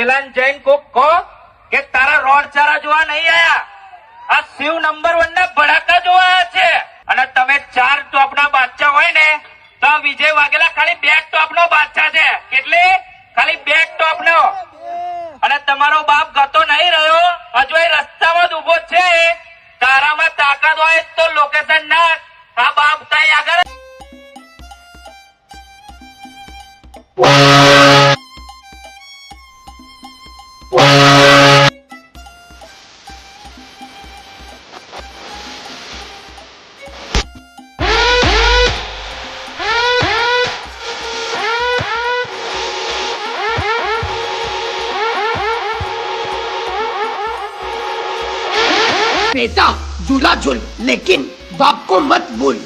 પેલા જૈન કોક કહો કે તારા રોડ ચારા જોવા નહીં આયા, આ શિવ નંબર 1 ના ભડાકા જોવા આયા છે. અને તમે 4 ટોપ ના બાદશાહ હોય ને તો વિજય વાઘેલા ખાલી 2 ટોપ નો બાદશાહ છે. કેટલી? ખાલી 2 ટોપ નો. અને તમારો બાપ ગતો નહીં રહ્યો, હજુ એ રસ્તામાં જ ઉભો છે. તારામાં તાકાત હોય તો લોકેશન નાખ. આ બાપ તઈ આગળ बेटा झूला झूल लेकिन बाप को मत भूल।